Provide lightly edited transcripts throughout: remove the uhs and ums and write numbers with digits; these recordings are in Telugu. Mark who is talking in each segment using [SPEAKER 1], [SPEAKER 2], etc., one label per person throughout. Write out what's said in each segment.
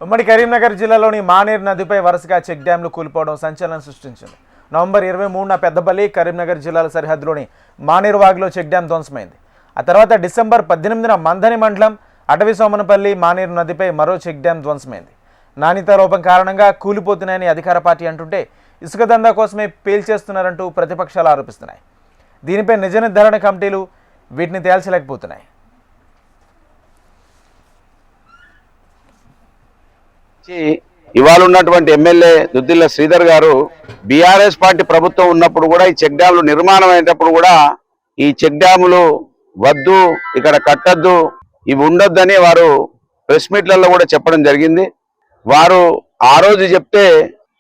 [SPEAKER 1] ఉమ్మడి కరీంనగర్ జిల్లాలోని మానేర్ నదిపై వరుసగా చెక్ డ్యాంలు కూలిపోవడం సంచలనం సృష్టించింది. నవంబర్ 23న పెద్దపల్లి కరీంనగర్ జిల్లాల సరిహద్దులోని మానేరు వాగులో చెక్ డ్యాం ధ్వంసమైంది. ఆ తర్వాత డిసెంబర్ 18న మంథని మండలం అటవీసోమనపల్లి మానేరు నదిపై మరో చెక్ డ్యాం ధ్వంసమైంది. నాణ్యత లోపం కారణంగా కూలిపోతున్నాయని అధికార పార్టీ అంటుంటే ఇసుక దందా కోసమే పేల్చేస్తున్నారంటూ ప్రతిపక్షాలు ఆరోపిస్తున్నాయి. దీనిపై నిజ నిర్ధారణ కమిటీలు వీటిని తేల్చలేకపోతున్నాయి.
[SPEAKER 2] ఇవాళ ఉన్నటువంటి ఎమ్మెల్యే దుద్దిల్ల శ్రీధర్ గారు బీఆర్ఎస్ పార్టీ ప్రభుత్వం ఉన్నప్పుడు కూడా ఈ చెక్ డ్యాములు నిర్మాణం అయినప్పుడు కూడా ఈ చెక్ డ్యాములు వద్దు, ఇక్కడ కట్టద్దు, ఇవి ఉండొద్దని వారు ప్రెస్ మీట్లలో కూడా చెప్పడం జరిగింది. వారు ఆ రోజు చెప్తే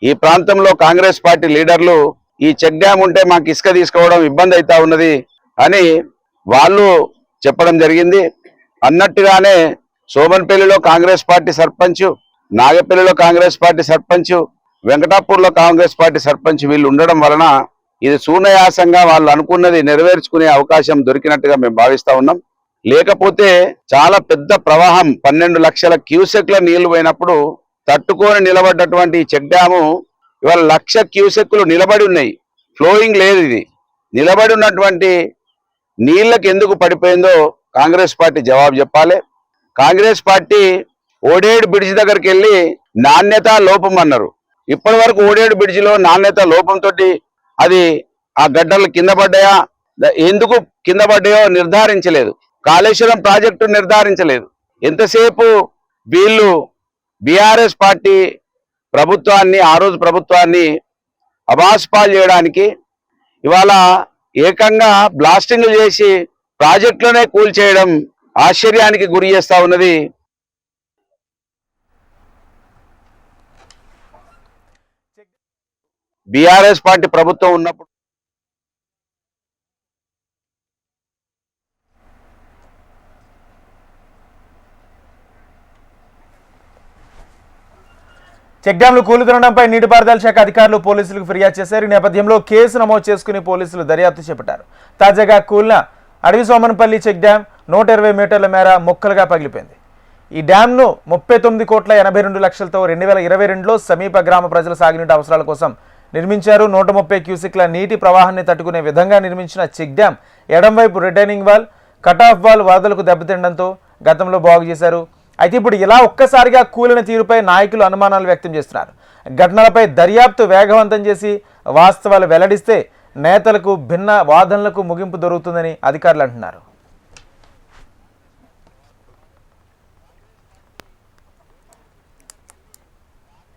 [SPEAKER 2] ఈ ప్రాంతంలో కాంగ్రెస్ పార్టీ లీడర్లు ఈ చెక్ డ్యామ్ ఉంటే మాకు ఇసుక తీసుకోవడం ఇబ్బంది అవుతా ఉన్నది అని వాళ్ళు చెప్పడం జరిగింది. అన్నట్టుగానే సోమన్పల్లిలో కాంగ్రెస్ పార్టీ సర్పంచ్, నాగపల్లిలో కాంగ్రెస్ పార్టీ సర్పంచ్, వెంకటాపూర్లో కాంగ్రెస్ పార్టీ సర్పంచ్ వీళ్ళు ఉండడం వలన ఇది సునాయాసంగా వాళ్ళు అనుకున్నది నెరవేర్చుకునే అవకాశం దొరికినట్టుగా మేము భావిస్తా ఉన్నాం. లేకపోతే చాలా పెద్ద ప్రవాహం 12 లక్షల క్యూసెక్ల నీళ్లు పోయినప్పుడు తట్టుకొని నిలబడ్డటువంటి చెక్ డ్యాము ఇవాళ 1,00,000 క్యూసెక్లు నిలబడి ఉన్నాయి. ఫ్లోయింగ్ లేదు. ఇది నిలబడి ఉన్నటువంటి నీళ్ళకి ఎందుకు పడిపోయిందో కాంగ్రెస్ పార్టీ జవాబు చెప్పాలి. కాంగ్రెస్ పార్టీ ఓడేడు బ్రిడ్జ్ దగ్గరికి వెళ్ళి నాణ్యత లోపం అన్నారు. ఇప్పటి వరకు ఓడేడు బ్రిడ్జిలో నాణ్యత లోపంతో అది ఆ గడ్డలు కింద పడ్డాయా, ఎందుకు కింద పడ్డాయో నిర్ధారించలేదు. కాళేశ్వరం ప్రాజెక్టు నిర్ధారించలేదు. ఎంతసేపు వీళ్ళు బీఆర్ఎస్ పార్టీ ప్రభుత్వాన్ని, ఆ రోజు ప్రభుత్వాన్ని అబాస్పాలు చేయడానికి ఇవాళ ఏకంగా బ్లాస్టింగ్లు చేసి ప్రాజెక్టులోనే కూల్చేయడం ఆశ్చర్యానికి గురి చేస్తా ఉన్నది. బీఆర్ఎస్ పార్టీ ప్రభుత్వం ఉన్నప్పుడు
[SPEAKER 1] చెక్ డ్యాంలు కూలుతుండడంపై నీటిపారుదల శాఖ అధికారులు పోలీసులకు ఫిర్యాదు చేశారు. ఈ నేపథ్యంలో కేసు నమోదు చేసుకుని పోలీసులు దర్యాప్తు చేపట్టారు. తాజాగా కూలిన అడవిసోమనపల్లి చెక్ డ్యాం 120 మీటర్ల మేర మొక్కలుగా పగిలిపోయింది. ఈ డ్యాంను 39,82,00,000తో 2022లో సమీప గ్రామ ప్రజల సాగునీటి అవసరాల కోసం నిర్మించారు. 130 క్యూసెక్ల నీటి ప్రవాహాన్ని తట్టుకునే విధంగా నిర్మించిన చెక్ డ్యాం ఎడంవైపు retaining wall, cut off wall వరదలకు దెబ్బతినడంతో గతంలో బాగు చేశారు. అయితే ఇప్పుడు ఇలా ఒక్కసారిగా కూలిన తీరుపై నాయకులు అనుమానాలు వ్యక్తం చేస్తున్నారు. ఘటనలపై దర్యాప్తు వేగవంతం చేసి వాస్తవాలు వెల్లడిస్తే నేతలకు భిన్న వాదనలకు ముగింపు దొరుకుతుందని అధికారులు అంటున్నారు.